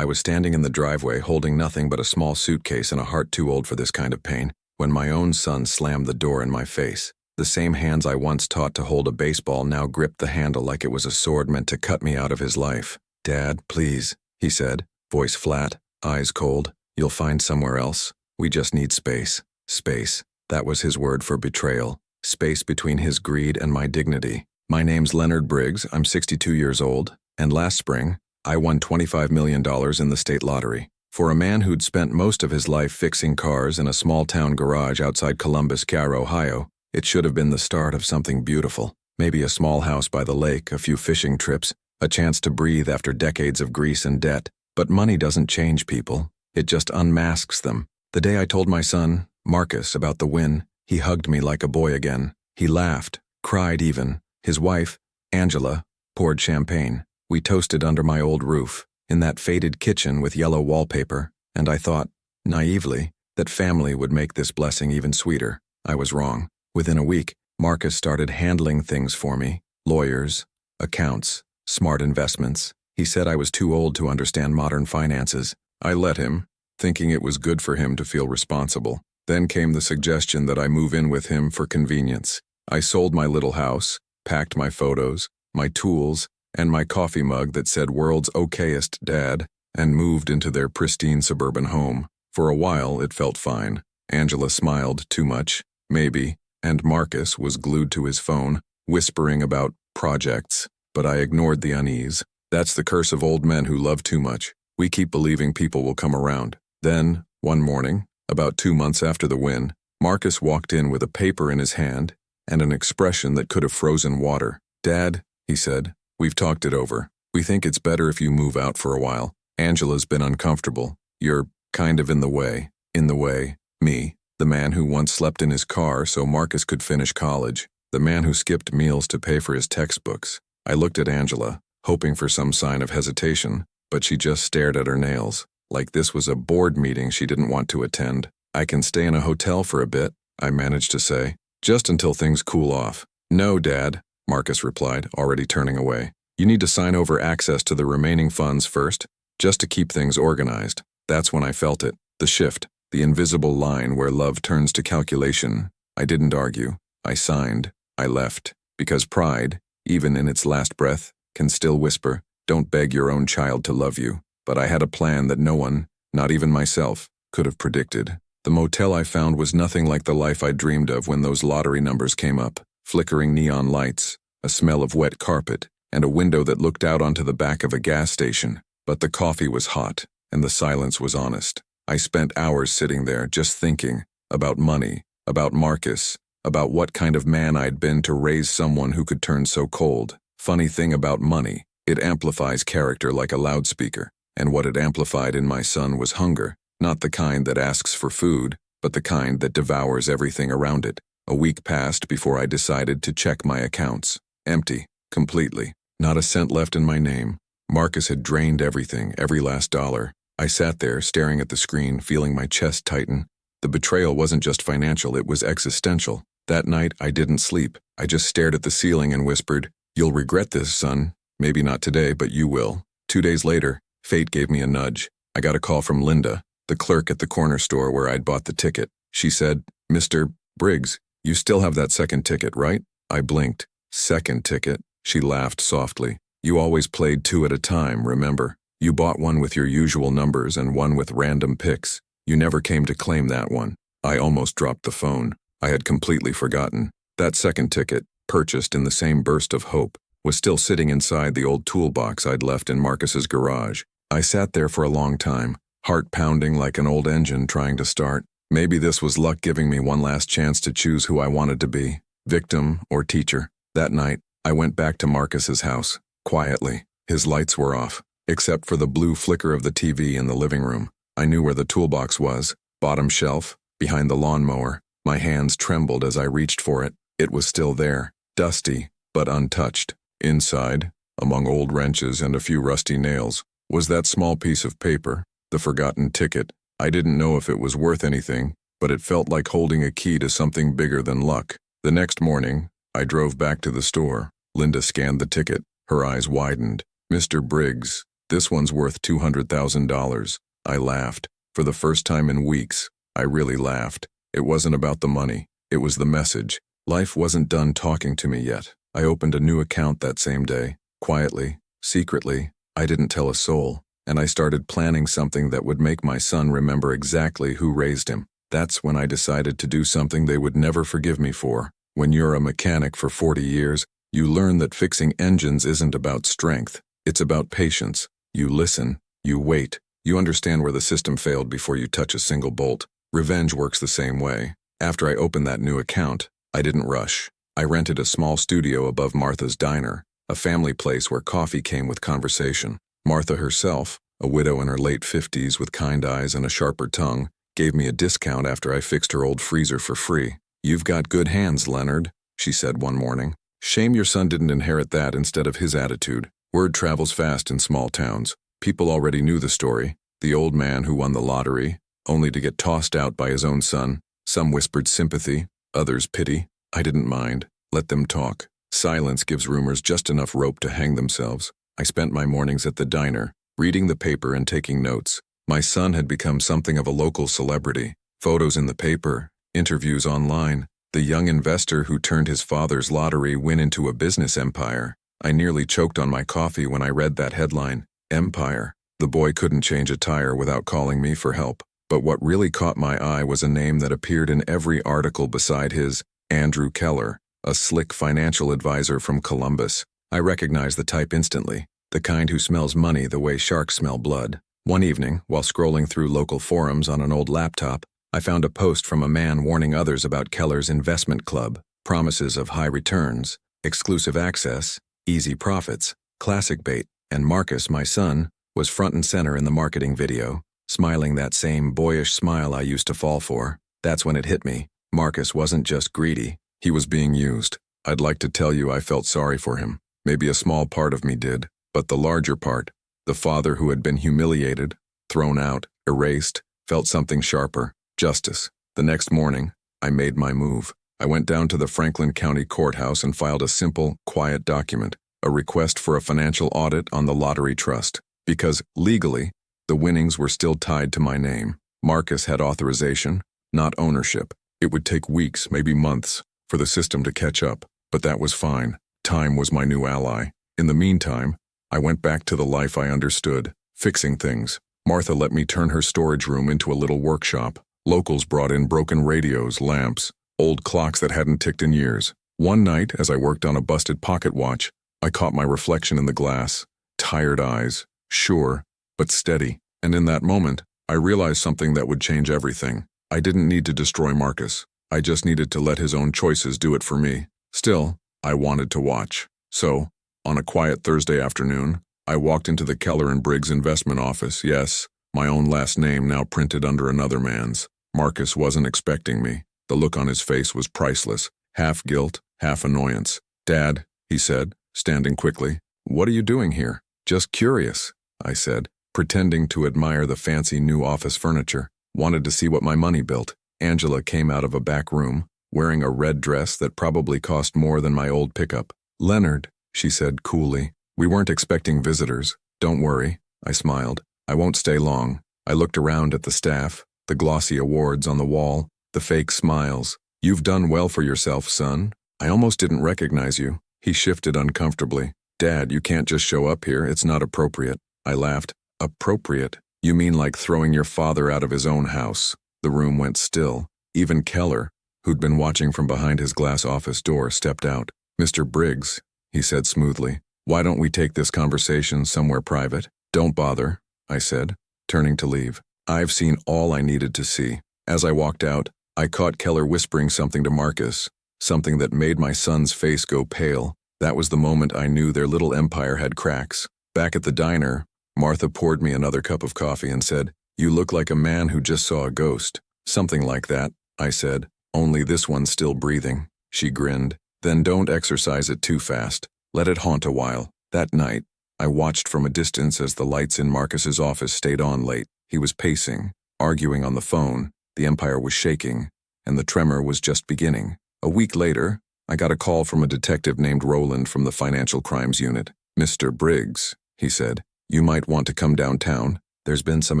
I was standing in the driveway holding nothing but a small suitcase and a heart too old for this kind of pain, when my own son slammed the door in my face. The same hands I once taught to hold a baseball now gripped the handle like it was a sword meant to cut me out of his life. "Dad, please," he said, voice flat, eyes cold. "You'll find somewhere else. We just need space." Space. That was his word for betrayal. Space between his greed and my dignity. "My name's Leonard Briggs, I'm 62 years old, and last spring, I won $25 million in the state lottery." For a man who'd spent most of his life fixing cars in a small-town garage outside Columbus, Ohio, it should have been the start of something beautiful. Maybe a small house by the lake, a few fishing trips, a chance to breathe after decades of grease and debt. But money doesn't change people. It just unmasks them. The day I told my son, Marcus, about the win, he hugged me like a boy again. He laughed, cried even. His wife, Angela, poured champagne. We toasted under my old roof, in that faded kitchen with yellow wallpaper, and I thought, naively, that family would make this blessing even sweeter. I was wrong. Within a week, Marcus started handling things for me. Lawyers, accounts, smart investments. He said I was too old to understand modern finances. I let him, thinking it was good for him to feel responsible. Then came the suggestion that I move in with him for convenience. I sold my little house, packed my photos, my tools, and my coffee mug that said "World's Okayest Dad," and moved into their pristine suburban home. For a while, it felt fine. Angela smiled too much, maybe, and Marcus was glued to his phone, whispering about projects. But I ignored the unease. That's the curse of old men who love too much. We keep believing people will come around. Then, one morning, about 2 months after the win, Marcus walked in with a paper in his hand and an expression that could have frozen water. "Dad," he said, "we've talked it over. We think it's better if you move out for a while. Angela's been uncomfortable. You're kind of in the way." In the way, me, the man who once slept in his car so Marcus could finish college, the man who skipped meals to pay for his textbooks. I looked at Angela, hoping for some sign of hesitation, but she just stared at her nails, like this was a board meeting she didn't want to attend. "I can stay in a hotel for a bit," I managed to say, "just until things cool off." "No, Dad," Marcus replied, already turning away. "You need to sign over access to the remaining funds first, just to keep things organized." That's when I felt it, the shift, the invisible line where love turns to calculation. I didn't argue. I signed. I left. Because pride, even in its last breath, can still whisper, "Don't beg your own child to love you." But I had a plan that no one, not even myself, could have predicted. The motel I found was nothing like the life I dreamed of when those lottery numbers came up. Flickering neon lights, a smell of wet carpet, and a window that looked out onto the back of a gas station. But the coffee was hot, and the silence was honest. I spent hours sitting there just thinking about money, about Marcus, about what kind of man I'd been to raise someone who could turn so cold. Funny thing about money, it amplifies character like a loudspeaker, and what it amplified in my son was hunger, not the kind that asks for food, but the kind that devours everything around it. A week passed before I decided to check my accounts. Empty, completely. Not a cent left in my name. Marcus had drained everything, every last dollar. I sat there, staring at the screen, feeling my chest tighten. The betrayal wasn't just financial, it was existential. That night, I didn't sleep. I just stared at the ceiling and whispered, "You'll regret this, son. Maybe not today, but you will." 2 days later, fate gave me a nudge. I got a call from Linda, the clerk at the corner store where I'd bought the ticket. She said, "Mr. Briggs, you still have that second ticket, right?" I blinked. "Second ticket?" She laughed softly. "You always played 2 at a time, remember? You bought one with your usual numbers and one with random picks. You never came to claim that one." I almost dropped the phone. I had completely forgotten. That second ticket, purchased in the same burst of hope, was still sitting inside the old toolbox I'd left in Marcus's garage. I sat there for a long time, heart pounding like an old engine trying to start. Maybe this was luck giving me one last chance to choose who I wanted to be, victim or teacher. That night, I went back to Marcus's house, quietly. His lights were off, except for the blue flicker of the TV in the living room. I knew where the toolbox was, bottom shelf, behind the lawnmower. My hands trembled as I reached for it. It was still there, dusty, but untouched. Inside, among old wrenches and a few rusty nails, was that small piece of paper, the forgotten ticket. I didn't know if it was worth anything, but it felt like holding a key to something bigger than luck. The next morning, I drove back to the store. Linda scanned the ticket. Her eyes widened. "Mr. Briggs, This one's worth $200,000. I laughed. For the first time in weeks, I really laughed. It wasn't about the money. It was the message. Life wasn't done talking to me yet. I opened a new account that same day. Quietly, secretly, I didn't tell a soul. And I started planning something that would make my son remember exactly who raised him. That's when I decided to do something they would never forgive me for. When you're a mechanic for 40 years, you learn that fixing engines isn't about strength. It's about patience. You listen, you wait, you understand where the system failed before you touch a single bolt. Revenge works the same way. After I opened that new account, I didn't rush. I rented a small studio above Martha's diner, a family place where coffee came with conversation. Martha herself, a widow in her late 50s with kind eyes and a sharper tongue, gave me a discount after I fixed her old freezer for free. "You've got good hands, Leonard," she said one morning. "Shame your son didn't inherit that instead of his attitude." Word travels fast in small towns. People already knew the story. The old man who won the lottery, only to get tossed out by his own son. Some whispered sympathy, others pity. I didn't mind. Let them talk. Silence gives rumors just enough rope to hang themselves. I spent my mornings at the diner, reading the paper and taking notes. My son had become something of a local celebrity. Photos in the paper, interviews online. The young investor who turned his father's lottery win into a business empire. I nearly choked on my coffee when I read that headline, Empire. The boy couldn't change a tire without calling me for help. But what really caught my eye was a name that appeared in every article beside his, Andrew Keller, a slick financial advisor from Columbus. I recognized the type instantly, the kind who smells money the way sharks smell blood. One evening, while scrolling through local forums on an old laptop, I found a post from a man warning others about Keller's investment club, promises of high returns, exclusive access, easy profits, classic bait, and Marcus, my son, was front and center in the marketing video, smiling that same boyish smile I used to fall for. That's when it hit me. Marcus wasn't just greedy, he was being used. I'd like to tell you I felt sorry for him. Maybe a small part of me did, but the larger part, the father who had been humiliated, thrown out, erased, felt something sharper, justice. The next morning, I made my move. I went down to the Franklin County Courthouse and filed a simple, quiet document, a request for a financial audit on the lottery trust, because, legally, the winnings were still tied to my name. Marcus had authorization, not ownership. It would take weeks, maybe months, for the system to catch up, but that was fine. Time was my new ally. In the meantime, I went back to the life I understood, fixing things. Martha let me turn her storage room into a little workshop. Locals brought in broken radios, lamps, old clocks that hadn't ticked in years. One night, as I worked on a busted pocket watch, I caught my reflection in the glass. Tired eyes, sure, but steady. And in that moment, I realized something that would change everything. I didn't need to destroy Marcus. I just needed to let his own choices do it for me. Still, I wanted to watch. So, on a quiet Thursday afternoon, I walked into the Keller and Briggs investment office. Yes, my own last name now printed under another man's. Marcus wasn't expecting me. The look on his face was priceless, half guilt, half annoyance. "Dad," he said, standing quickly, "what are you doing here?" "Just curious," I said, pretending to admire the fancy new office furniture. "Wanted to see what my money built." Angela came out of a back room, wearing a red dress that probably cost more than my old pickup. "Leonard," she said coolly, "we weren't expecting visitors." "Don't worry," I smiled. "I won't stay long." I looked around at the staff, the glossy awards on the wall, the fake smiles. "You've done well for yourself, son. I almost didn't recognize you." He shifted uncomfortably. "Dad, you can't just show up here. It's not appropriate." I laughed. "Appropriate? You mean like throwing your father out of his own house?" The room went still. Even Keller, who'd been watching from behind his glass office door, stepped out. "Mr. Briggs," he said smoothly, "why don't we take this conversation somewhere private?" "Don't bother," I said, turning to leave. I've seen all I needed to see. As I walked out, I caught Keller whispering something to Marcus, something that made my son's face go pale. That was the moment I knew their little empire had cracks. Back at the diner, Martha poured me another cup of coffee and said, "You look like a man who just saw a ghost." "Something like that," I said, "only this one's still breathing." She grinned. "Then don't exercise it too fast. Let it haunt a while." That night, I watched from a distance as the lights in Marcus's office stayed on late. He was pacing, arguing on the phone, the empire was shaking, and the tremor was just beginning. A week later, I got a call from a detective named Roland from the Financial Crimes Unit. "Mr. Briggs," he said, You might want to come downtown. There's been some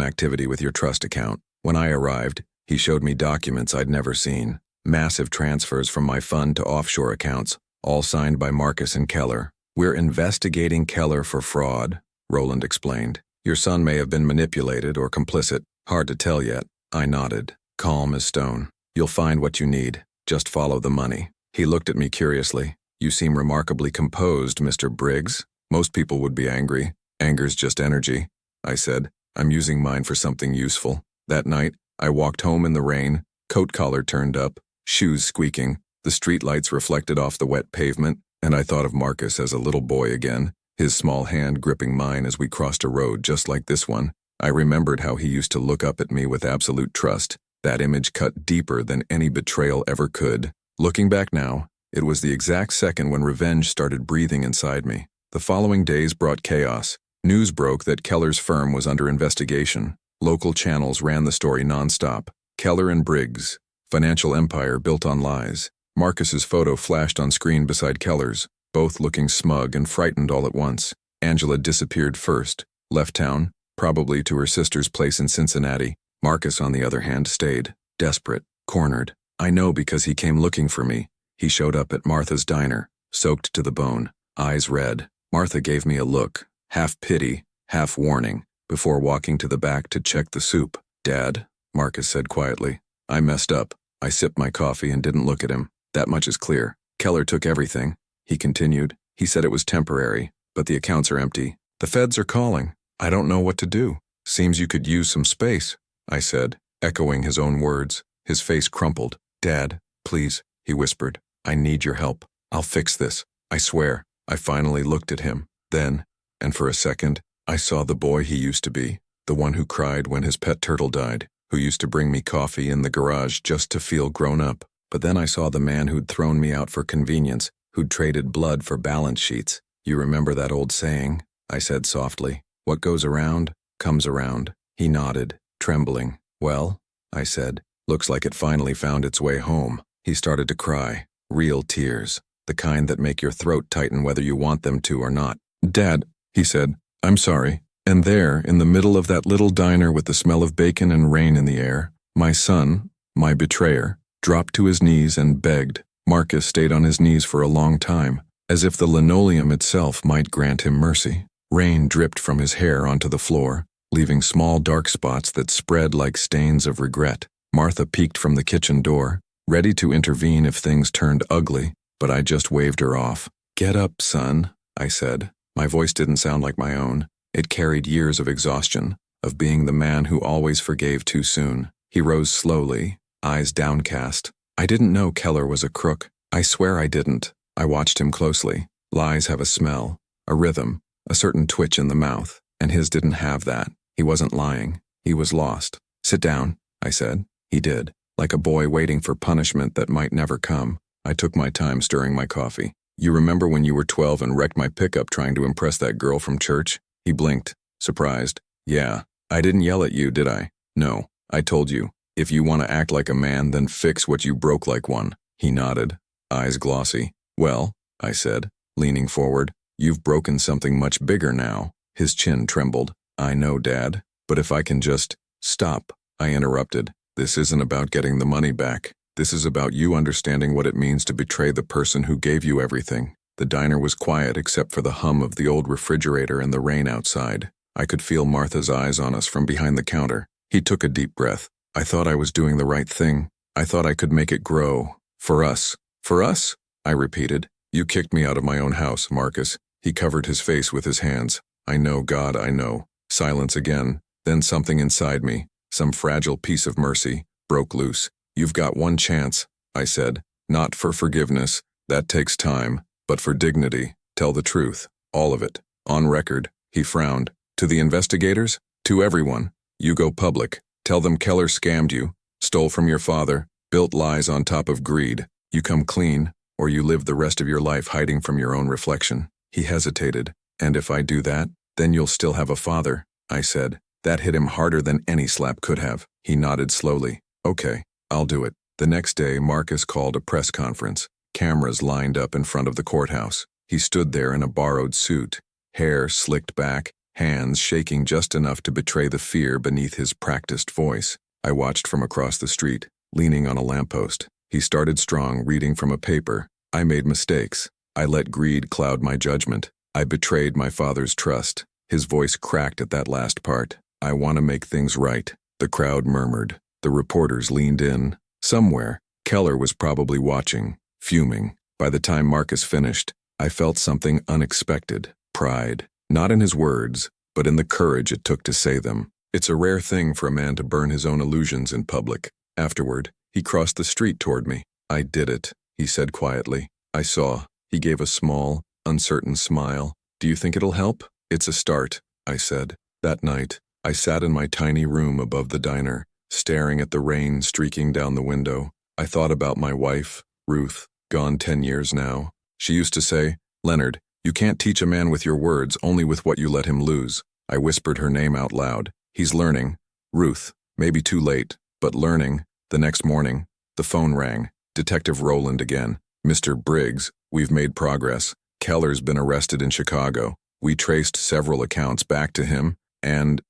activity with your trust account. When I arrived, he showed me documents I'd never seen. Massive transfers from my fund to offshore accounts, all signed by Marcus and Keller. We're investigating Keller for fraud, Roland explained. Your son may have been manipulated or complicit. Hard to tell yet. I nodded, calm as stone. You'll find what you need. Just follow the money. He looked at me curiously. You seem remarkably composed, Mr. Briggs. Most people would be angry. Anger's just energy. I said, I'm using mine for something useful. That night, I walked home in the rain, coat collar turned up, shoes squeaking, the streetlights reflected off the wet pavement, and I thought of Marcus as a little boy again, his small hand gripping mine as we crossed a road just like this one. I remembered how he used to look up at me with absolute trust. That image cut deeper than any betrayal ever could. Looking back now, it was the exact second when revenge started breathing inside me. The following days brought chaos. News broke that Keller's firm was under investigation. Local channels ran the story nonstop. Keller and Briggs, financial empire built on lies. Marcus's photo flashed on screen beside Keller's, both looking smug and frightened all at once. Angela disappeared first, left town, probably to her sister's place in Cincinnati. Marcus, on the other hand, stayed, desperate, cornered. I know because he came looking for me. He showed up at Martha's diner, soaked to the bone, eyes red. Martha gave me a look, half pity, half warning, before walking to the back to check the soup. Dad, Marcus said quietly. I messed up. I sipped my coffee and didn't look at him. That much is clear. Keller took everything. He continued. He said it was temporary, but the accounts are empty. The feds are calling. I don't know what to do. Seems you could use some space, I said, echoing his own words. His face crumpled. Dad, please, he whispered. I need your help. I'll fix this. I swear. I finally looked at him. Then, and for a second, I saw the boy he used to be, the one who cried when his pet turtle died, who used to bring me coffee in the garage just to feel grown up. But then I saw the man who'd thrown me out for convenience, who'd traded blood for balance sheets. You remember that old saying? I said softly. What goes around, comes around. He nodded, trembling. Well, I said, looks like it finally found its way home. He started to cry, real tears, the kind that make your throat tighten whether you want them to or not. Dad, he said, I'm sorry. And there, in the middle of that little diner with the smell of bacon and rain in the air, my son, my betrayer, dropped to his knees and begged. Marcus stayed on his knees for a long time, as if the linoleum itself might grant him mercy. Rain dripped from his hair onto the floor, leaving small dark spots that spread like stains of regret. Martha peeked from the kitchen door, ready to intervene if things turned ugly, but I just waved her off. Get up, son, I said. My voice didn't sound like my own. It carried years of exhaustion, of being the man who always forgave too soon. He rose slowly, eyes downcast. I didn't know Keller was a crook. I swear I didn't. I watched him closely. Lies have a smell, a rhythm, a certain twitch in the mouth, and his didn't have that. He wasn't lying. He was lost. Sit down, I said. He did, like a boy waiting for punishment that might never come. I took my time stirring my coffee. You remember when you were 12 and wrecked my pickup trying to impress that girl from church? He blinked, surprised. Yeah, I didn't yell at you, did I? No, I told you. If you want to act like a man, then fix what you broke like one. He nodded, eyes glossy. Well, I said, leaning forward, you've broken something much bigger now. His chin trembled. I know, Dad, but if I can just... Stop, I interrupted. This isn't about getting the money back. This is about you understanding what it means to betray the person who gave you everything. The diner was quiet except for the hum of the old refrigerator and the rain outside. I could feel Martha's eyes on us from behind the counter. He took a deep breath. I thought I was doing the right thing. I thought I could make it grow. For us. For us? I repeated. You kicked me out of my own house, Marcus. He covered his face with his hands. I know, God, I know. Silence again. Then something inside me, some fragile piece of mercy, broke loose. You've got one chance, I said. Not for forgiveness. That takes time. But for dignity. Tell the truth. All of it. On record. He frowned. To the investigators? To everyone. You go public. Tell them Keller scammed you, stole from your father, built lies on top of greed. You come clean, or you live the rest of your life hiding from your own reflection. He hesitated. And if I do that, then you'll still have a father, I said. That hit him harder than any slap could have. He nodded slowly. Okay, I'll do it. The next day, Marcus called a press conference. Cameras lined up in front of the courthouse. He stood there in a borrowed suit, hair slicked back, hands shaking just enough to betray the fear beneath his practiced voice. I watched from across the street, leaning on a lamppost. He started strong, reading from a paper. I made mistakes. I let greed cloud my judgment. I betrayed my father's trust. His voice cracked at that last part. I want to make things right. The crowd murmured. The reporters leaned in. Somewhere, Keller was probably watching, fuming. By the time Marcus finished, I felt something unexpected. Pride. Not in his words, but in the courage it took to say them. It's a rare thing for a man to burn his own illusions in public. Afterward, he crossed the street toward me. I did it, he said quietly. I saw. He gave a small, uncertain smile. Do you think it'll help? It's a start, I said. That night, I sat in my tiny room above the diner, staring at the rain streaking down the window. I thought about my wife, Ruth, gone 10 years now. She used to say, "Leonard, you can't teach a man with your words, only with what you let him lose." I whispered her name out loud. He's learning. Ruth, maybe too late, but learning. The next morning, the phone rang. Detective Rowland again. "Mr. Briggs, we've made progress. Keller's been arrested in Chicago. We traced several accounts back to him, and,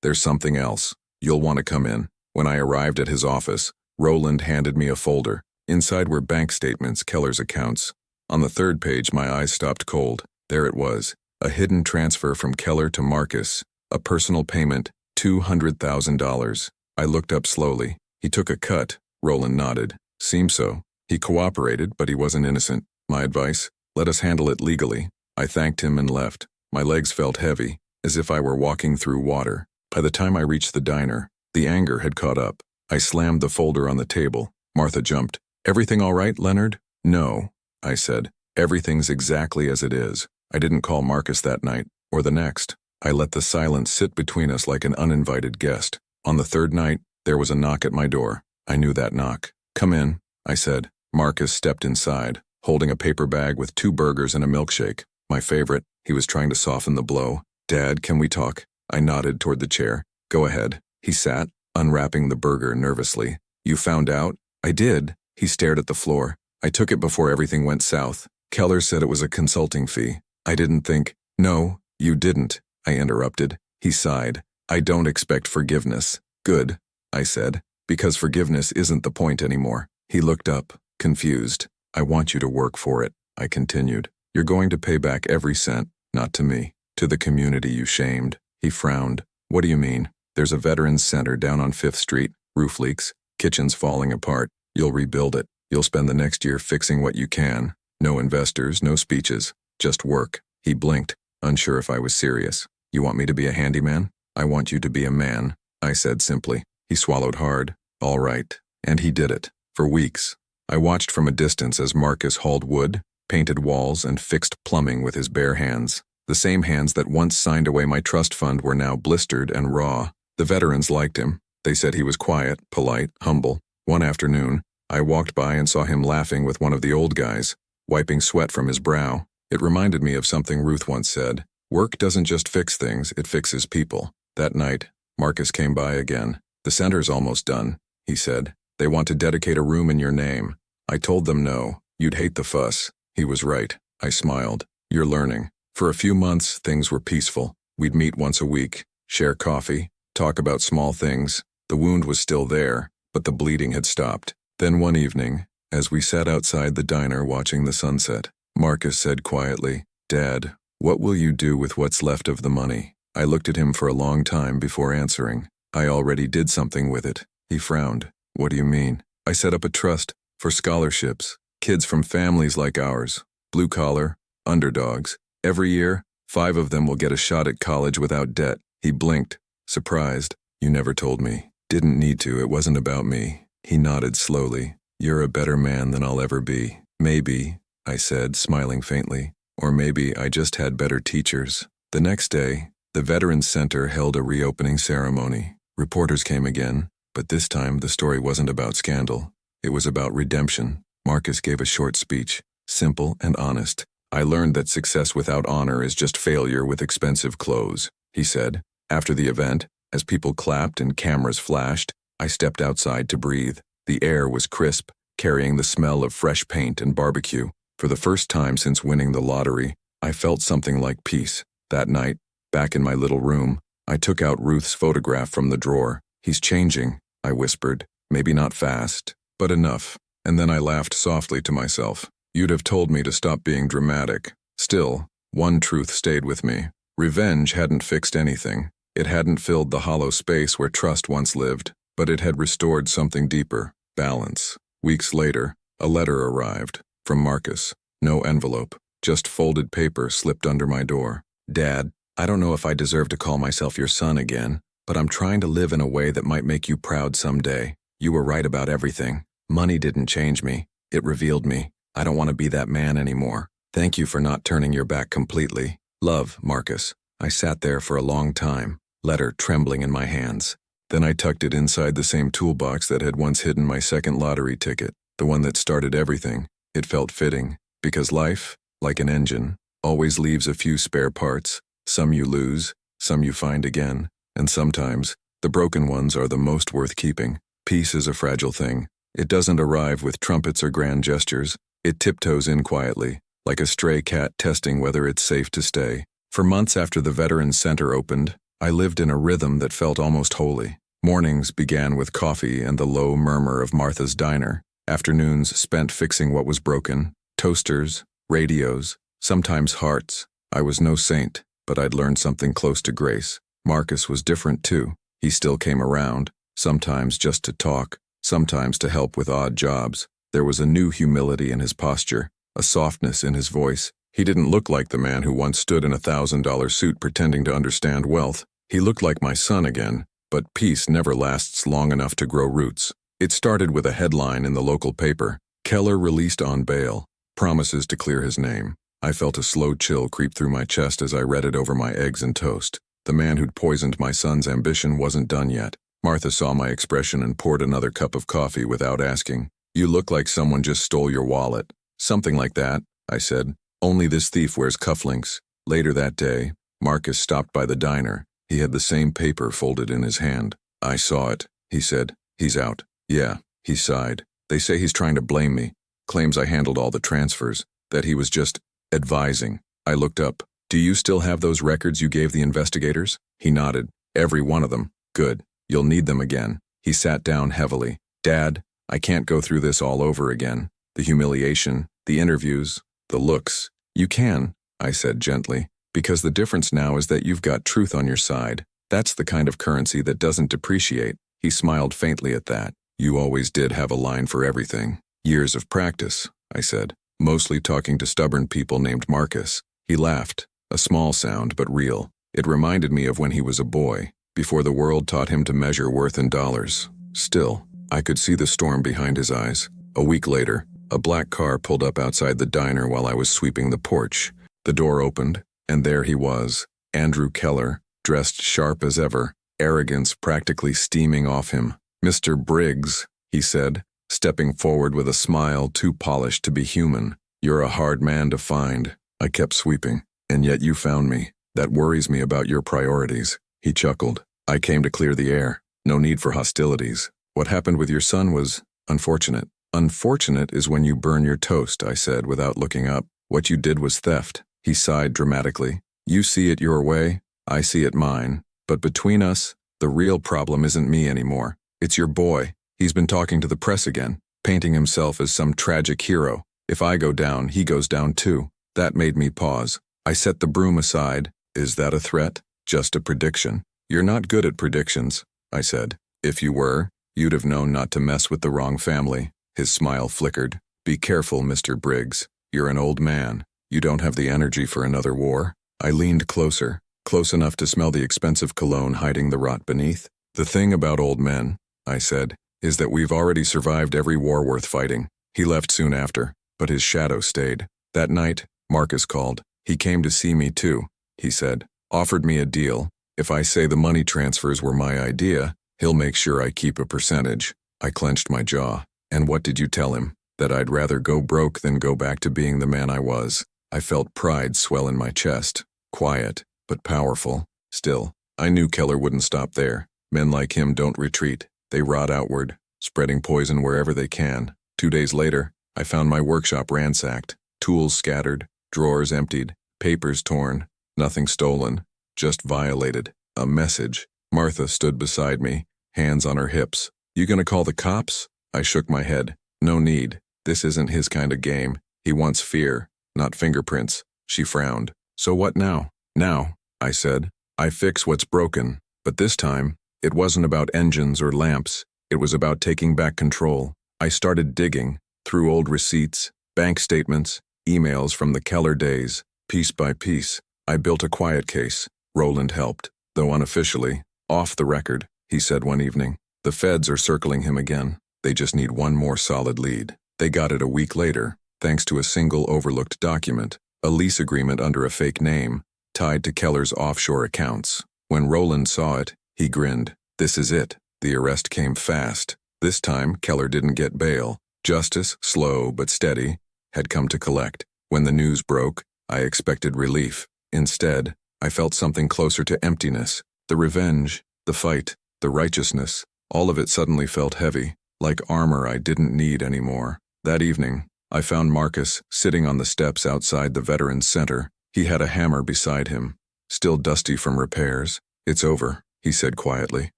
there's something else. You'll want to come in." When I arrived at his office, Rowland handed me a folder. Inside were bank statements, Keller's accounts. On the third page, my eyes stopped cold. There it was, a hidden transfer from Keller to Marcus, a personal payment, $200,000. I looked up slowly. He took a cut. Rowland nodded. Seemed so. He cooperated, but he wasn't innocent. My advice? Let us handle it legally. I thanked him and left. My legs felt heavy, as if I were walking through water. By the time I reached the diner, the anger had caught up. I slammed the folder on the table. Martha jumped. "Everything all right, Leonard?" "No," I said. "Everything's exactly as it is." I didn't call Marcus that night, or the next. I let the silence sit between us like an uninvited guest. On the third night, there was a knock at my door. I knew that knock. "Come in," I said. Marcus stepped inside, holding a paper bag with 2 burgers and a milkshake. My favorite. He was trying to soften the blow. "Dad, can we talk?" I nodded toward the chair. "Go ahead." He sat, unwrapping the burger nervously. "You found out?" "I did." He stared at the floor. "I took it before everything went south. Keller said it was a consulting fee. I didn't think." "No, you didn't," I interrupted. He sighed. "I don't expect forgiveness." "Good," I said, "because forgiveness isn't the point anymore." He looked up, confused. "I want you to work for it," I continued. "You're going to pay back every cent, not to me, to the community you shamed." He frowned. "What do you mean?" "There's a veterans center down on 5th Street, roof leaks, kitchen's falling apart. You'll rebuild it. You'll spend the next year fixing what you can. No investors, no speeches, just work." He blinked, unsure if I was serious. "You want me to be a handyman?" "I want you to be a man," I said simply. He swallowed hard. "All right." And he did it. For weeks, I watched from a distance as Marcus hauled wood, painted walls, and fixed plumbing with his bare hands. The same hands that once signed away my trust fund were now blistered and raw. The veterans liked him. They said he was quiet, polite, humble. One afternoon, I walked by and saw him laughing with one of the old guys, wiping sweat from his brow. It reminded me of something Ruth once said. Work doesn't just fix things, it fixes people. That night, Marcus came by again. "The center's almost done," he said. "They want to dedicate a room in your name." I told them no. You'd hate the fuss. He was right. I smiled. "You're learning." For a few months, things were peaceful. We'd meet once a week, share coffee, talk about small things. The wound was still there, but the bleeding had stopped. Then one evening, as we sat outside the diner watching the sunset, Marcus said quietly, "Dad, what will you do with what's left of the money?" I looked at him for a long time before answering. "I already did something with it." He frowned. "What do you mean?" "I set up a trust for scholarships, kids from families like ours, blue-collar, underdogs. Every year, 5 of them will get a shot at college without debt." He blinked, surprised. "You never told me." "Didn't need to, it wasn't about me." He nodded slowly. "You're a better man than I'll ever be." "Maybe," I said, smiling faintly. "Or maybe I just had better teachers." The next day, the Veterans Center held a reopening ceremony. Reporters came again, but this time the story wasn't about scandal. It was about redemption. Marcus gave a short speech, simple and honest. "I learned that success without honor is just failure with expensive clothes," he said. After the event, as people clapped and cameras flashed, I stepped outside to breathe. The air was crisp, carrying the smell of fresh paint and barbecue. For the first time since winning the lottery, I felt something like peace. That night, Back in my little room, I took out Ruth's photograph from the drawer. "He's changing," I whispered. "Maybe not fast, but enough." And then I laughed softly to myself. You'd have told me to stop being dramatic. Still, one truth stayed with me. Revenge hadn't fixed anything. It hadn't filled the hollow space where trust once lived, but it had restored something deeper: balance. Weeks later, a letter arrived, from Marcus. No envelope, just folded paper slipped under my door. "Dad, I don't know if I deserve to call myself your son again, but I'm trying to live in a way that might make you proud someday. You were right about everything. Money didn't change me. It revealed me. I don't want to be that man anymore. Thank you for not turning your back completely. Love, Marcus." I sat there for a long time, letter trembling in my hands. Then I tucked it inside the same toolbox that had once hidden my second lottery ticket, the one that started everything. It felt fitting, because life, like an engine, always leaves a few spare parts. Some you lose, some you find again, and sometimes, the broken ones are the most worth keeping. Peace is a fragile thing. It doesn't arrive with trumpets or grand gestures. It tiptoes in quietly, like a stray cat testing whether it's safe to stay. For months after the Veterans Center opened, I lived in a rhythm that felt almost holy. Mornings began with coffee and the low murmur of Martha's diner. Afternoons spent fixing what was broken: toasters, radios, sometimes hearts. I was no saint, but I'd learned something close to grace. Marcus was different too. He still came around, sometimes just to talk, sometimes to help with odd jobs. There was a new humility in his posture, a softness in his voice. He didn't look like the man who once stood in a $1,000 suit pretending to understand wealth. He looked like my son again, but peace never lasts long enough to grow roots. It started with a headline in the local paper: "Keller released on bail, promises to clear his name." I felt a slow chill creep through my chest as I read it over my eggs and toast. The man who'd poisoned my son's ambition wasn't done yet. Martha saw my expression and poured another cup of coffee without asking. "You look like someone just stole your wallet." "Something like that," I said. "Only this thief wears cufflinks." Later that day, Marcus stopped by the diner. He had the same paper folded in his hand. "I saw it," he said. "He's out." "Yeah," he sighed. "They say he's trying to blame me. Claims I handled all the transfers. That he was just advising." I looked up. "Do you still have those records you gave the investigators?" He nodded. "Every one of them." "Good. You'll need them again." He sat down heavily. "Dad, I can't go through this all over again. The humiliation, the interviews, the looks." "You can," I said gently, "because the difference now is that you've got truth on your side. That's the kind of currency that doesn't depreciate." He smiled faintly at that. "You always did have a line for everything." "Years of practice," I said, "mostly talking to stubborn people named Marcus." He laughed, a small sound but real. It reminded me of when he was a boy, before the world taught him to measure worth in dollars. Still, I could see the storm behind his eyes. A week later, a black car pulled up outside the diner while I was sweeping the porch. The door opened, and there he was, Andrew Keller, dressed sharp as ever, arrogance practically steaming off him. "Mr. Briggs," he said, stepping forward with a smile too polished to be human. "You're a hard man to find." I kept sweeping. "And yet you found me. That worries me about your priorities." He chuckled. "I came to clear the air. No need for hostilities. What happened with your son was unfortunate." "Unfortunate is when you burn your toast," I said without looking up. "What you did was theft." He sighed dramatically. "You see it your way, I see it mine. But between us, the real problem isn't me anymore. It's your boy. He's been talking to the press again, painting himself as some tragic hero. If I go down, he goes down too." That made me pause. I set the broom aside. "Is that a threat? Just a prediction?" "You're not good at predictions," I said. "If you were, you'd have known not to mess with the wrong family." His smile flickered. "Be careful, Mr. Briggs. You're an old man. You don't have the energy for another war." I leaned closer, close enough to smell the expensive cologne hiding the rot beneath. "The thing about old men," I said, "is that we've already survived every war worth fighting." He left soon after, but his shadow stayed. That night, Marcus called. "He came to see me too," he said. "Offered me a deal. If I say the money transfers were my idea, he'll make sure I keep a percentage." I clenched my jaw. "And what did you tell him?" "That I'd rather go broke than go back to being the man I was." I felt pride swell in my chest. Quiet, but powerful. Still, I knew Keller wouldn't stop there. Men like him don't retreat. They rot outward, spreading poison wherever they can. 2 days later, I found my workshop ransacked. Tools scattered, drawers emptied, papers torn, nothing stolen. just violated. A message. Martha stood beside me, hands on her hips. You gonna call the cops? I shook my head. No need. This isn't his kind of game. He wants fear, not fingerprints. She frowned. So what now? Now, I said. I fix what's broken. But this time, it wasn't about engines or lamps. It was about taking back control. I started digging, through old receipts, bank statements, emails from the Keller days. Piece by piece, I built a quiet case. Roland helped, though unofficially. Off the record, he said one evening. The feds are circling him again. They just need one more solid lead. They got it a week later, thanks to a single overlooked document, a lease agreement under a fake name, tied to Keller's offshore accounts. When Roland saw it, he grinned. This is it. The arrest came fast. This time, Keller didn't get bail. Justice, slow but steady, had come to collect. When the news broke, I expected relief. Instead, I felt something closer to emptiness. The revenge, the fight, the righteousness, all of it suddenly felt heavy, like armor I didn't need anymore. That evening, I found Marcus sitting on the steps outside the Veterans Center. He had a hammer beside him, still dusty from repairs. It's over, he said quietly.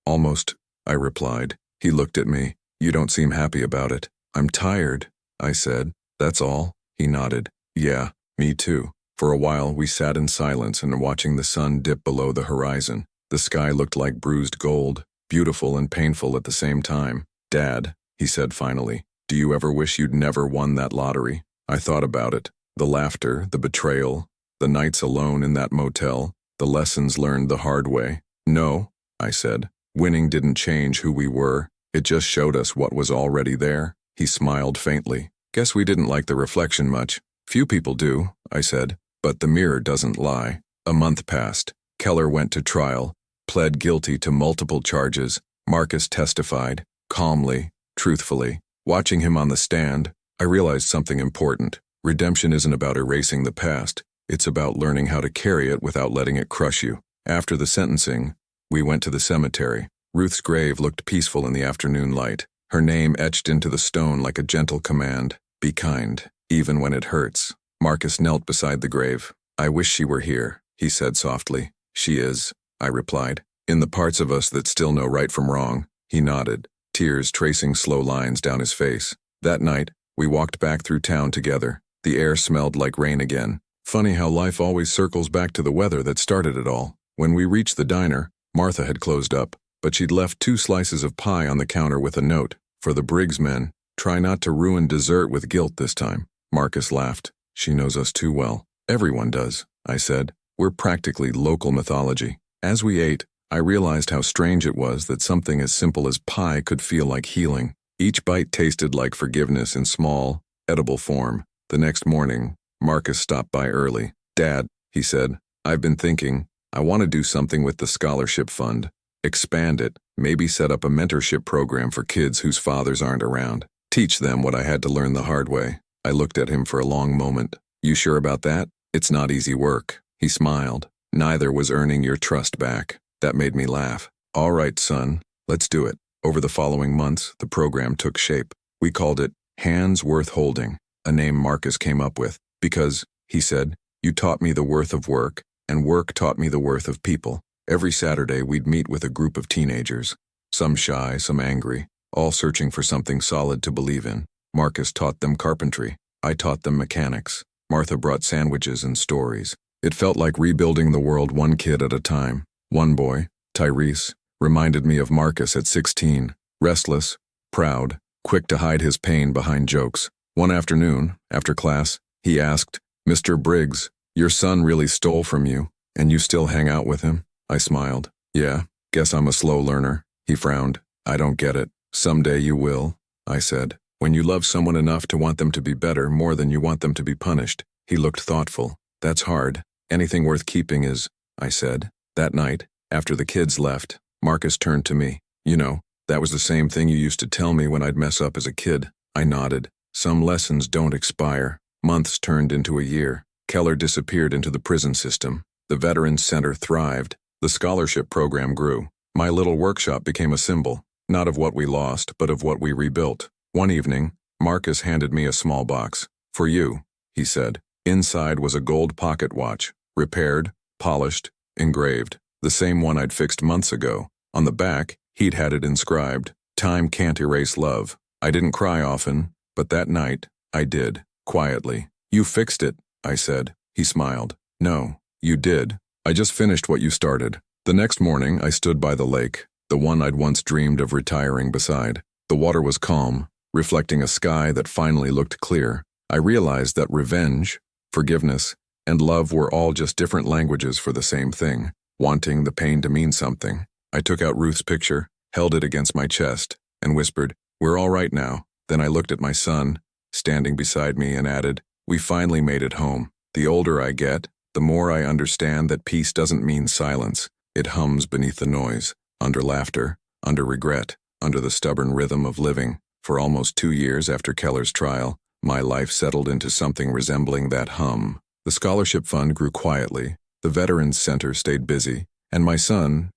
Almost, I replied. He looked at me. You don't seem happy about it. I'm tired, I said. That's all? He nodded. Yeah, me too. For a while, we sat in silence and watching the sun dip below the horizon. The sky looked like bruised gold, beautiful and painful at the same time. Dad, he said finally, do you ever wish you'd never won that lottery? I thought about it. The laughter, the betrayal, the nights alone in that motel, the lessons learned the hard way. No, I said. Winning didn't change who we were. It just showed us what was already there. He smiled faintly. Guess we didn't like the reflection much. Few people do, I said. But the mirror doesn't lie. A month passed. Keller went to trial, pled guilty to multiple charges. Marcus testified, calmly, truthfully. Watching him on the stand, I realized something important. Redemption isn't about erasing the past. It's about learning how to carry it without letting it crush you. After the sentencing, we went to the cemetery. Ruth's grave looked peaceful in the afternoon light, her name etched into the stone like a gentle command. Be kind, even when it hurts. Marcus knelt beside the grave. I wish she were here, he said softly. She is, I replied. In the parts of us that still know right from wrong. He nodded, tears tracing slow lines down his face. That night, we walked back through town together. The air smelled like rain again. Funny how life always circles back to the weather that started it all. When we reached the diner, Martha had closed up, but she'd left 2 slices of pie on the counter with a note. For the Briggs men, try not to ruin dessert with guilt this time. Marcus laughed. She knows us too well. Everyone does, I said. We're practically local mythology. As we ate, I realized how strange it was that something as simple as pie could feel like healing. Each bite tasted like forgiveness in small, edible form. The next morning, Marcus stopped by early. Dad, he said, I've been thinking, I want to do something with the scholarship fund. Expand it, maybe set up a mentorship program for kids whose fathers aren't around. Teach them what I had to learn the hard way. I looked at him for a long moment. You sure about that? It's not easy work. He smiled. Neither was earning your trust back. That made me laugh. All right, son, let's do it. Over the following months, the program took shape. We called it Hands Worth Holding, a name Marcus came up with, because, he said, you taught me the worth of work, and work taught me the worth of people. Every Saturday, we'd meet with a group of teenagers, some shy, some angry, all searching for something solid to believe in. Marcus taught them carpentry. I taught them mechanics. Martha brought sandwiches and stories. It felt like rebuilding the world one kid at a time. One boy, Tyrese, reminded me of Marcus at 16, restless, proud, quick to hide his pain behind jokes. One afternoon, after class, he asked, Mr. Briggs, your son really stole from you, and you still hang out with him? I smiled. Yeah, guess I'm a slow learner. He frowned. I don't get it. Someday you will, I said. When you love someone enough to want them to be better more than you want them to be punished. He looked thoughtful. That's hard. Anything worth keeping is, I said. That night, after the kids left, Marcus turned to me. You know, that was the same thing you used to tell me when I'd mess up as a kid. I nodded. Some lessons don't expire. Months turned into a year. Keller disappeared into the prison system. The Veterans Center thrived. The scholarship program grew. My little workshop became a symbol, not of what we lost, but of what we rebuilt. One evening, Marcus handed me a small box. For you, he said. Inside was a gold pocket watch, repaired, polished, engraved, the same one I'd fixed months ago. On the back, he'd had it inscribed, "Time can't erase love." I didn't cry often, but that night, I did, quietly. "You fixed it," I said. He smiled. "No, you did. I just finished what you started." The next morning, I stood by the lake, the one I'd once dreamed of retiring beside. The water was calm, reflecting a sky that finally looked clear. I realized that revenge, forgiveness, and love were all just different languages for the same thing, wanting the pain to mean something. I took out Ruth's picture, held it against my chest, and whispered, "We're all right now." Then I looked at my son, standing beside me, and added, "We finally made it home." The older I get, the more I understand that peace doesn't mean silence. It hums beneath the noise, under laughter, under regret, under the stubborn rhythm of living. For almost 2 years after Keller's trial, my life settled into something resembling that hum. The scholarship fund grew quietly, the Veterans Center stayed busy, and my son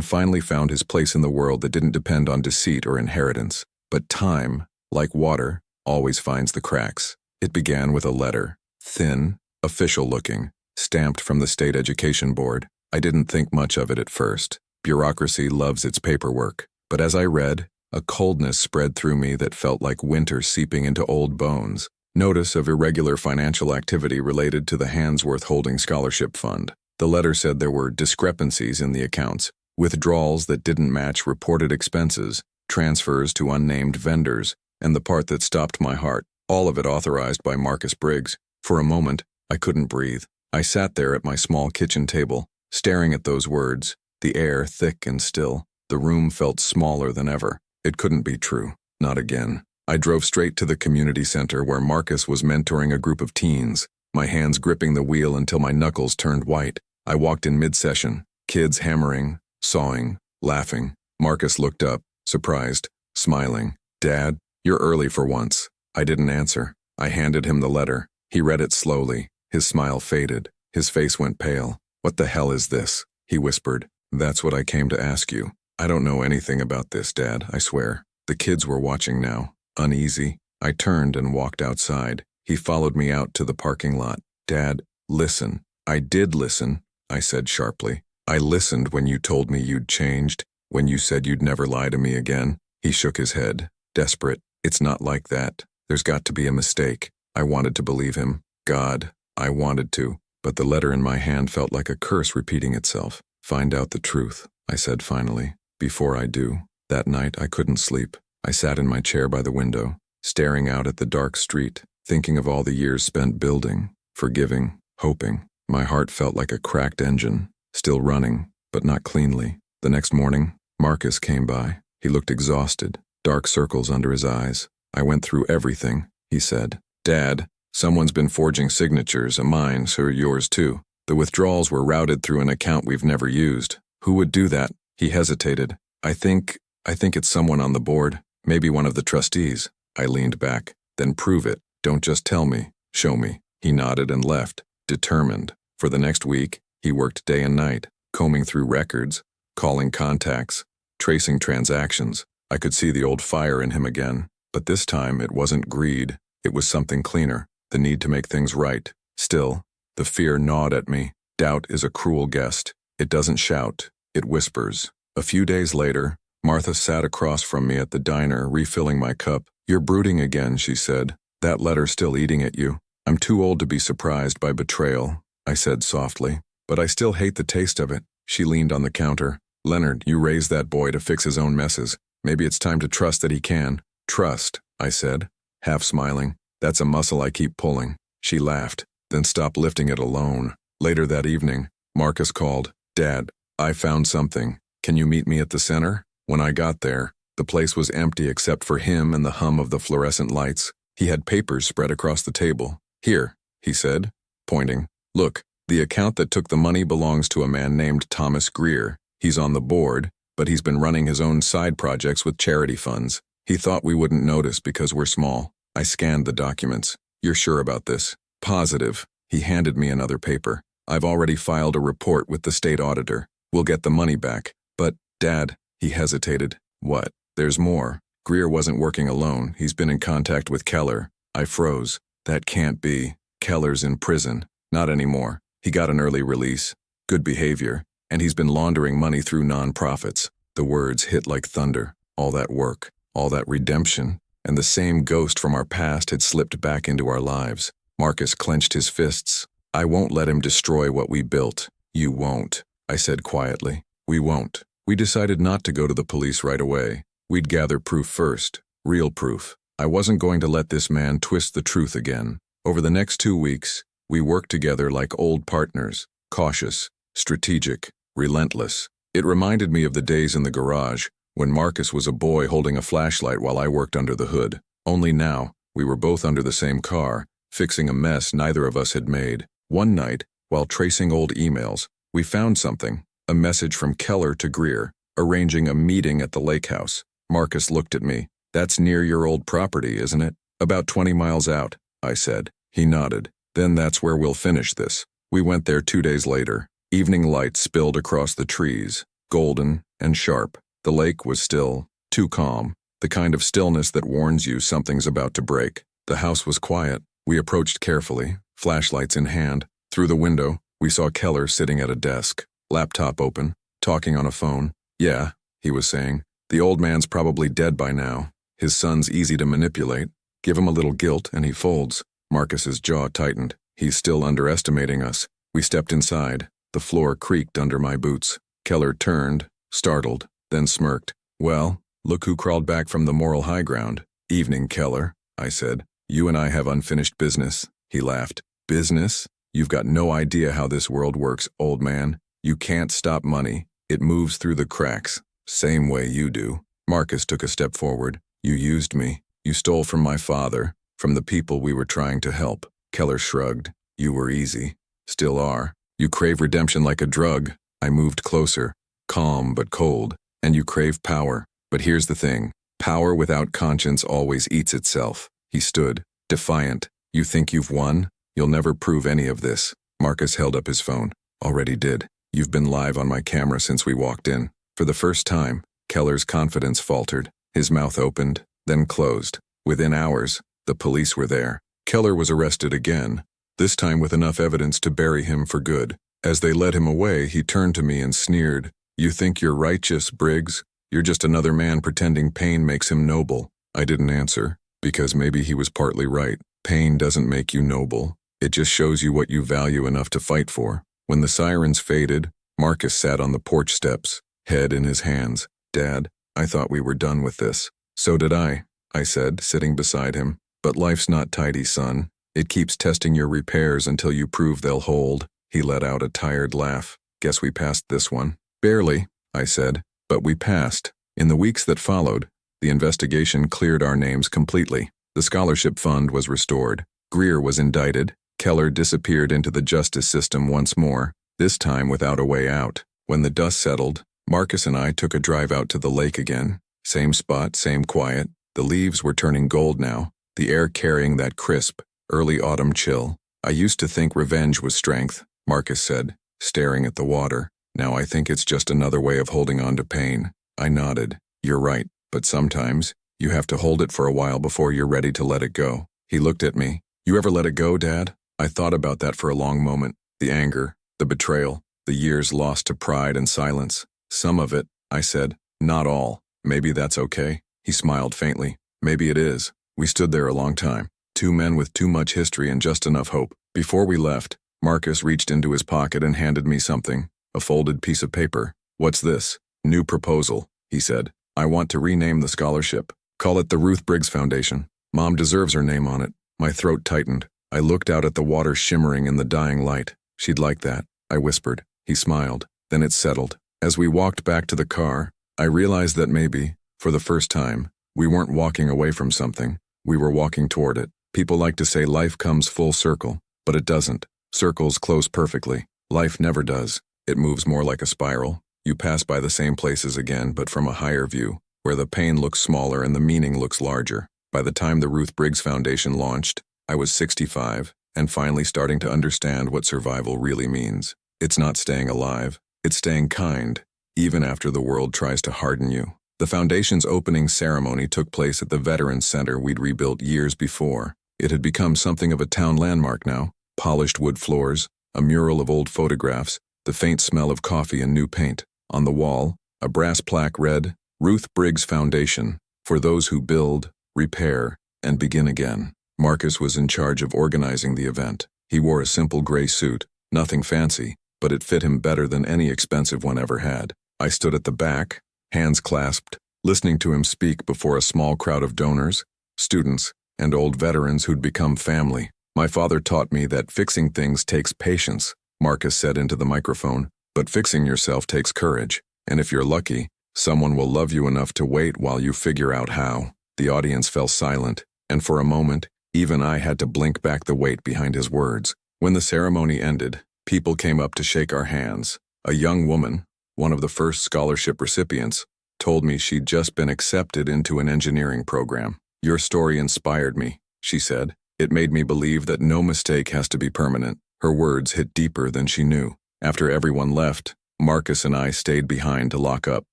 finally found his place in the world that didn't depend on deceit or inheritance. But time, like water, always finds the cracks. It began with a letter, thin, official-looking, stamped from the State Education Board. I didn't think much of it at first. Bureaucracy loves its paperwork. But as I read, a coldness spread through me that felt like winter seeping into old bones. Notice of irregular financial activity related to the Handsworth Holding Scholarship Fund. The letter said there were discrepancies in the accounts, withdrawals that didn't match reported expenses, transfers to unnamed vendors, and the part that stopped my heart, all of it authorized by Marcus Briggs. For a moment, I couldn't breathe. I sat there at my small kitchen table, staring at those words, the air thick and still. The room felt smaller than ever. It couldn't be true. Not again. I drove straight to the community center where Marcus was mentoring a group of teens, my hands gripping the wheel until my knuckles turned white. I walked in mid-session, kids hammering, sawing, laughing. Marcus looked up, surprised, smiling. "Dad, you're early for once." I didn't answer. I handed him the letter. He read it slowly. His smile faded. His face went pale. "What the hell is this?" he whispered. "That's what I came to ask you." "I don't know anything about this, Dad, I swear." The kids were watching now, uneasy. I turned and walked outside. He followed me out to the parking lot. "Dad, listen." "I did listen," I said sharply. "I listened when you told me you'd changed, when you said you'd never lie to me again." He shook his head, desperate. "It's not like that. There's got to be a mistake." I wanted to believe him. God, I wanted to. But the letter in my hand felt like a curse repeating itself. "Find out the truth," I said finally. "Before I do." That night I couldn't sleep. I sat in my chair by the window, staring out at the dark street, thinking of all the years spent building, forgiving, hoping. My heart felt like a cracked engine, still running, but not cleanly. The next morning, Marcus came by. He looked exhausted, dark circles under his eyes. "I went through everything," he said. "Dad, someone's been forging signatures, mine, so yours too. The withdrawals were routed through an account we've never used." "Who would do that?" He hesitated. I think it's someone on the board, maybe one of the trustees." I leaned back. "Then prove it. Don't just tell me. Show me." He nodded and left, determined. For the next week, he worked day and night, combing through records, calling contacts, tracing transactions. I could see the old fire in him again, but this time it wasn't greed. It was something cleaner, the need to make things right. Still, the fear gnawed at me. Doubt is a cruel guest. It doesn't shout, it whispers. A few days later, Martha sat across from me at the diner, refilling my cup. "You're brooding again," she said. "That letter still eating at you." "I'm too old to be surprised by betrayal," I said softly. "But I still hate the taste of it." She leaned on the counter. "Leonard, you raised that boy to fix his own messes. Maybe it's time to trust that he can." "Trust," I said, half smiling. "That's a muscle I keep pulling." She laughed, then stopped lifting it alone. Later that evening, Marcus called. "Dad, I found something. Can you meet me at the center?" When I got there, the place was empty except for him and the hum of the fluorescent lights. He had papers spread across the table. "Here," he said, pointing. "Look, the account that took the money belongs to a man named Thomas Greer. He's on the board, but he's been running his own side projects with charity funds. He thought we wouldn't notice because we're small." I scanned the documents. "You're sure about this?" "Positive." He handed me another paper. "I've already filed a report with the state auditor. We'll get the money back." "But, Dad," he hesitated. "What?" "There's more. Greer wasn't working alone. He's been in contact with Keller." I froze. "That can't be. Keller's in prison." "Not anymore. He got an early release. good behavior, and he's been laundering money through non-profits. The words hit like thunder. All that work, all that redemption, and the same ghost from our past had slipped back into our lives. Marcus clenched his fists. I won't let him destroy what we built. You won't, I said quietly. We won't. We decided not to go to the police right away. We'd gather proof first, real proof. I wasn't going to let this man twist the truth again. Over the next 2 weeks, we worked together like old partners, cautious, strategic, relentless. It reminded me of the days in the garage, when Marcus was a boy holding a flashlight while I worked under the hood. Only now, we were both under the same car, fixing a mess neither of us had made. One night, while tracing old emails, we found something, a message from Keller to Greer, arranging a meeting at the lake house. Marcus looked at me. That's near your old property, isn't it? About 20 miles out, I said. He nodded. Then that's where we'll finish this. We went there 2 days later. Evening light spilled across the trees, golden and sharp. The lake was still, too calm, the kind of stillness that warns you something's about to break. The house was quiet. We approached carefully, flashlights in hand. Through the window, we saw Keller sitting at a desk, laptop open, talking on a phone. Yeah, he was saying. The old man's probably dead by now. His son's easy to manipulate. Give him a little guilt and he folds. Marcus's jaw tightened. He's still underestimating us. We stepped inside. The floor creaked under my boots. Keller turned, startled, then smirked. Well, look who crawled back from the moral high ground. Evening, Keller, I said. You and I have unfinished business. He laughed. Business? You've got no idea how this world works, old man. You can't stop money. It moves through the cracks. Same way you do. Marcus took a step forward. You used me. You stole from my father, from the people we were trying to help. Keller shrugged. You were easy. Still are. You crave redemption like a drug. I moved closer, calm but cold. And you crave power. But here's the thing. Power without conscience always eats itself. He stood, defiant. You think you've won? You'll never prove any of this. Marcus held up his phone. Already did. You've been live on my camera since we walked in. For the first time, Keller's confidence faltered. His mouth opened, then closed. Within hours, the police were there. Keller was arrested again, this time with enough evidence to bury him for good. As they led him away, he turned to me and sneered. You think you're righteous, Briggs? You're just another man pretending pain makes him noble. I didn't answer, because maybe he was partly right. Pain doesn't make you noble. It just shows you what you value enough to fight for. When the sirens faded, Marcus sat on the porch steps, head in his hands. Dad, I thought we were done with this. So did I said, sitting beside him. But life's not tidy, son. It keeps testing your repairs until you prove they'll hold. He let out a tired laugh. Guess we passed this one. Barely, I said, but we passed. In the weeks that followed, the investigation cleared our names completely. The scholarship fund was restored. Greer was indicted. Keller disappeared into the justice system once more, this time without a way out. When the dust settled, Marcus and I took a drive out to the lake again. Same spot, same quiet. The leaves were turning gold now, the air carrying that crisp, early autumn chill. I used to think revenge was strength, Marcus said, staring at the water. Now I think it's just another way of holding on to pain. I nodded. You're right, but sometimes, you have to hold it for a while before you're ready to let it go. He looked at me. You ever let it go, Dad? I thought about that for a long moment. The anger, the betrayal, the years lost to pride and silence. Some of it, I said. Not all. Maybe that's okay. He smiled faintly. Maybe it is. We stood there a long time. Two men with too much history and just enough hope. Before we left, Marcus reached into his pocket and handed me something. A folded piece of paper. What's this? New proposal, he said. I want to rename the scholarship. Call it the Ruth Briggs Foundation. Mom deserves her name on it. My throat tightened. I looked out at the water shimmering in the dying light. She'd like that, I whispered. He smiled. Then it settled. As we walked back to the car, I realized that maybe, for the first time, we weren't walking away from something. We were walking toward it. People like to say life comes full circle, but it doesn't. Circles close perfectly. Life never does. It moves more like a spiral. You pass by the same places again, but from a higher view, where the pain looks smaller and the meaning looks larger. By the time the Ruth Briggs Foundation launched, I was 65, and finally starting to understand what survival really means. It's not staying alive. It's staying kind, even after the world tries to harden you. The foundation's opening ceremony took place at the Veterans Center we'd rebuilt years before. It had become something of a town landmark now. Polished wood floors, a mural of old photographs, the faint smell of coffee and new paint. On the wall, a brass plaque read, Ruth Briggs Foundation, for those who build, repair, and begin again. Marcus was in charge of organizing the event. He wore a simple gray suit, nothing fancy, but it fit him better than any expensive one ever had. I stood at the back, hands clasped, listening to him speak before a small crowd of donors, students, and old veterans who'd become family. My father taught me that fixing things takes patience, Marcus said into the microphone, but fixing yourself takes courage, and if you're lucky, someone will love you enough to wait while you figure out how. The audience fell silent, and for a moment, even I had to blink back the weight behind his words. When the ceremony ended, people came up to shake our hands. A young woman, one of the first scholarship recipients, told me she'd just been accepted into an engineering program. Your story inspired me, she said. It made me believe that no mistake has to be permanent. Her words hit deeper than she knew. After everyone left, Marcus and I stayed behind to lock up.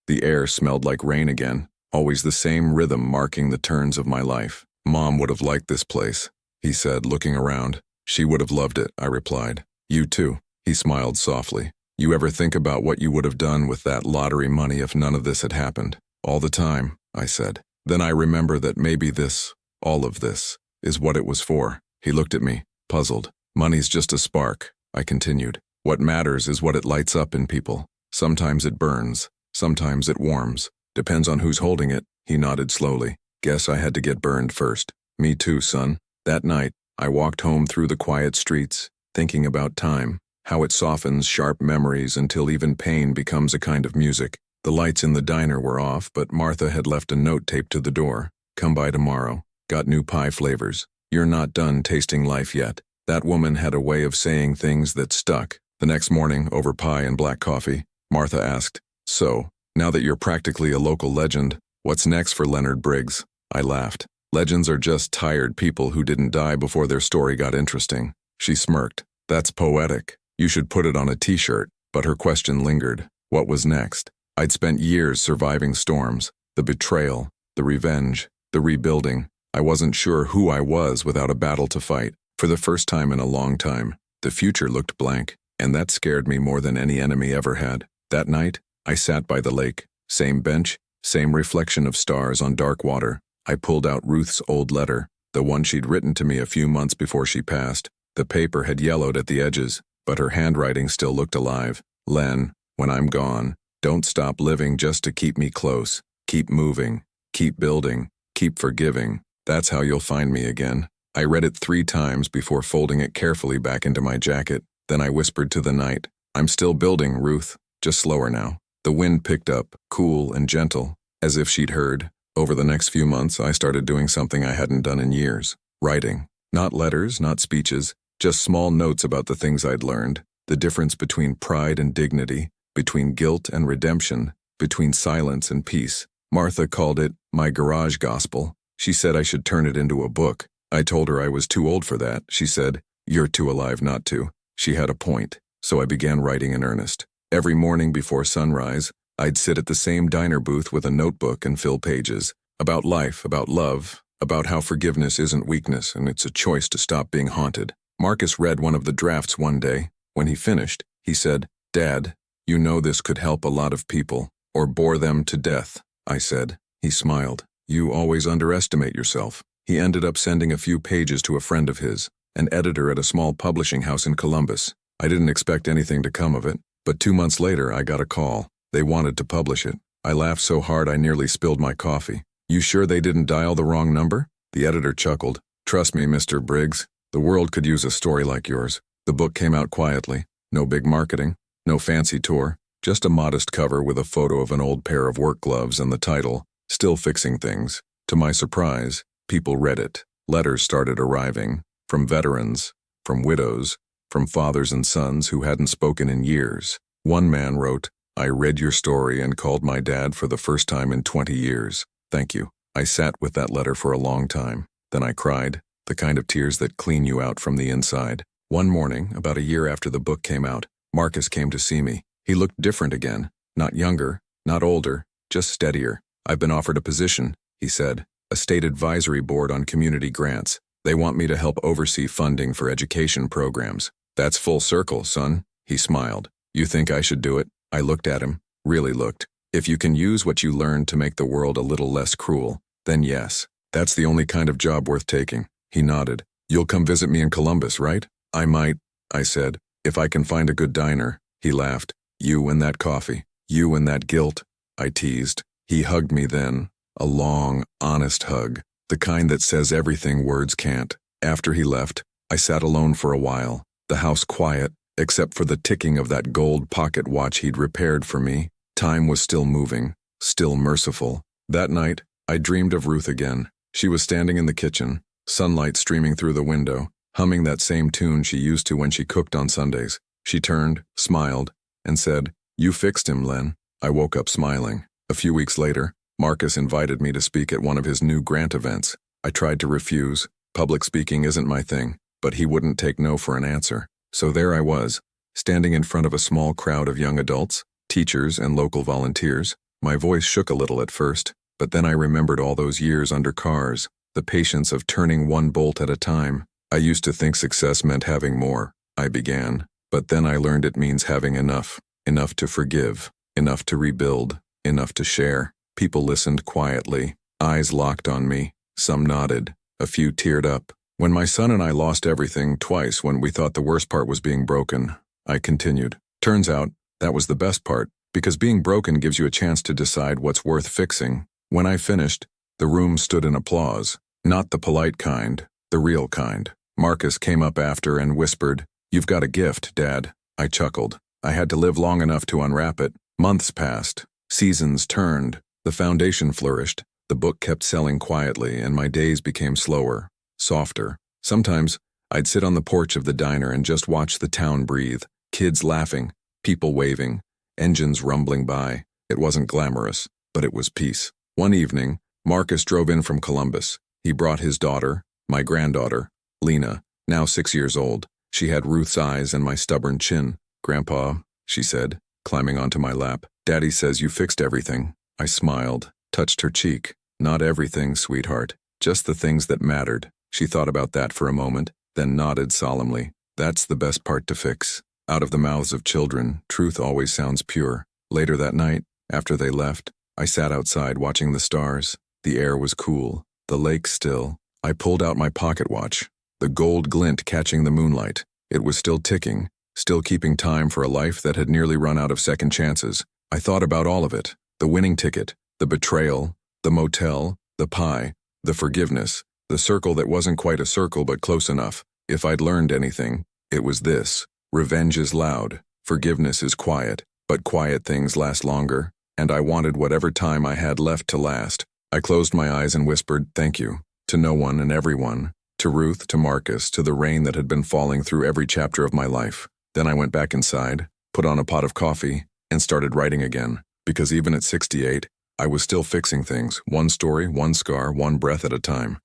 The air smelled like rain again, always the same rhythm marking the turns of my life. Mom would have liked this place, he said, looking around. She would have loved it, I replied. You too, he smiled softly. You ever think about what you would have done with that lottery money if none of this had happened? All the time, I said. Then I remember that maybe this, all of this, is what it was for. He looked at me, puzzled. Money's just a spark, I continued. What matters is what it lights up in people. Sometimes it burns, sometimes it warms. Depends on who's holding it, he nodded slowly. Guess I had to get burned first. Me too, son. That night, I walked home through the quiet streets, thinking about time, how it softens sharp memories until even pain becomes a kind of music. The lights in the diner were off, but Martha had left a note taped to the door. Come by tomorrow. Got new pie flavors. You're not done tasting life yet. That woman had a way of saying things that stuck. The next morning, over pie and black coffee, Martha asked, So, now that you're practically a local legend, what's next for Leonard Briggs? I laughed. Legends are just tired people who didn't die before their story got interesting. She smirked. That's poetic. You should put it on a t-shirt. But her question lingered. What was next? I'd spent years surviving storms, the betrayal, the revenge, the rebuilding. I wasn't sure who I was without a battle to fight. For the first time in a long time, the future looked blank, and that scared me more than any enemy ever had. That night, I sat by the lake. Same bench, same reflection of stars on dark water. I pulled out Ruth's old letter, the one she'd written to me a few months before she passed. The paper had yellowed at the edges, but her handwriting still looked alive. Len, when I'm gone, don't stop living just to keep me close. Keep moving, keep building, keep forgiving. That's how you'll find me again. I read it 3 times before folding it carefully back into my jacket. Then I whispered to the night, I'm still building, Ruth, just slower now. The wind picked up, cool and gentle, as if she'd heard. Over the next few months, I started doing something I hadn't done in years. Writing. Not letters, not speeches, just small notes about the things I'd learned, the difference between pride and dignity, between guilt and redemption, between silence and peace. Martha called it my garage gospel. She said I should turn it into a book. I told her I was too old for that. She said, You're too alive not to. She had a point, so I began writing in earnest. Every morning before sunrise, I'd sit at the same diner booth with a notebook and fill pages. About life, about love, about how forgiveness isn't weakness and it's a choice to stop being haunted. Marcus read one of the drafts one day. When he finished, he said, Dad, you know this could help a lot of people, or bore them to death. I said. He smiled. You always underestimate yourself. He ended up sending a few pages to a friend of his, an editor at a small publishing house in Columbus. I didn't expect anything to come of it, but 2 months later I got a call. They wanted to publish it. I laughed so hard I nearly spilled my coffee. You sure they didn't dial the wrong number? The editor chuckled. Trust me, Mr. Briggs, the world could use a story like yours. The book came out quietly. No big marketing, no fancy tour, just a modest cover with a photo of an old pair of work gloves and the title, Still Fixing Things. To my surprise, people read it. Letters started arriving, from veterans, from widows, from fathers and sons who hadn't spoken in years. One man wrote, I read your story and called my dad for the first time in 20 years. Thank you. I sat with that letter for a long time. Then I cried, the kind of tears that clean you out from the inside. One morning, about a year after the book came out, Marcus came to see me. He looked different again. Not younger, not older, just steadier. I've been offered a position, he said, a state advisory board on community grants. They want me to help oversee funding for education programs. That's full circle, son, he smiled. You think I should do it? I looked at him, really looked. If you can use what you learned to make the world a little less cruel, then yes. That's the only kind of job worth taking. He nodded. You'll come visit me in Columbus, right? I might, I said, if I can find a good diner. He laughed. You and that coffee. You and that guilt, I teased. He hugged me then. A long, honest hug. The kind that says everything words can't. After he left, I sat alone for a while, the house quiet, except for the ticking of that gold pocket watch he'd repaired for me. Time was still moving, still merciful. That night, I dreamed of Ruth again. She was standing in the kitchen, sunlight streaming through the window, humming that same tune she used to when she cooked on Sundays. She turned, smiled, and said, "You fixed him, Len." I woke up smiling. A few weeks later, Marcus invited me to speak at one of his new grant events. I tried to refuse. Public speaking isn't my thing, but he wouldn't take no for an answer. So there I was, standing in front of a small crowd of young adults, teachers, and local volunteers. My voice shook a little at first, but then I remembered all those years under cars, the patience of turning one bolt at a time. I used to think success meant having more. I began, but then I learned it means having enough to forgive, enough to rebuild, enough to share. People listened quietly, eyes locked on me. Some nodded, a few teared up. When my son and I lost everything twice when we thought the worst part was being broken, I continued. Turns out, that was the best part, because being broken gives you a chance to decide what's worth fixing. When I finished, the room stood in applause. Not the polite kind, the real kind. Marcus came up after and whispered, "You've got a gift, Dad." I chuckled. I had to live long enough to unwrap it. Months passed. Seasons turned. The foundation flourished. The book kept selling quietly, and my days became slower, softer. Sometimes, I'd sit on the porch of the diner and just watch the town breathe. Kids laughing, people waving, engines rumbling by. It wasn't glamorous, but it was peace. One evening, Marcus drove in from Columbus. He brought his daughter, my granddaughter, Lena, now 6 years old. She had Ruth's eyes and my stubborn chin. "Grandpa," she said, climbing onto my lap, "Daddy says you fixed everything." I smiled, touched her cheek. "Not everything, sweetheart. Just the things that mattered." She thought about that for a moment, then nodded solemnly. "That's the best part to fix." Out of the mouths of children, truth always sounds pure. Later that night, after they left, I sat outside watching the stars. The air was cool, the lake still. I pulled out my pocket watch, the gold glint catching the moonlight. It was still ticking, still keeping time for a life that had nearly run out of second chances. I thought about all of it. The winning ticket, the betrayal, the motel, the pie, the forgiveness, the circle that wasn't quite a circle but close enough. If I'd learned anything, it was this. Revenge is loud, forgiveness is quiet, but quiet things last longer, and I wanted whatever time I had left to last. I closed my eyes and whispered, "Thank you," to no one and everyone, to Ruth, to Marcus, to the rain that had been falling through every chapter of my life. Then I went back inside, put on a pot of coffee, and started writing again, because even at 68, I was still fixing things, one story, one scar, one breath at a time.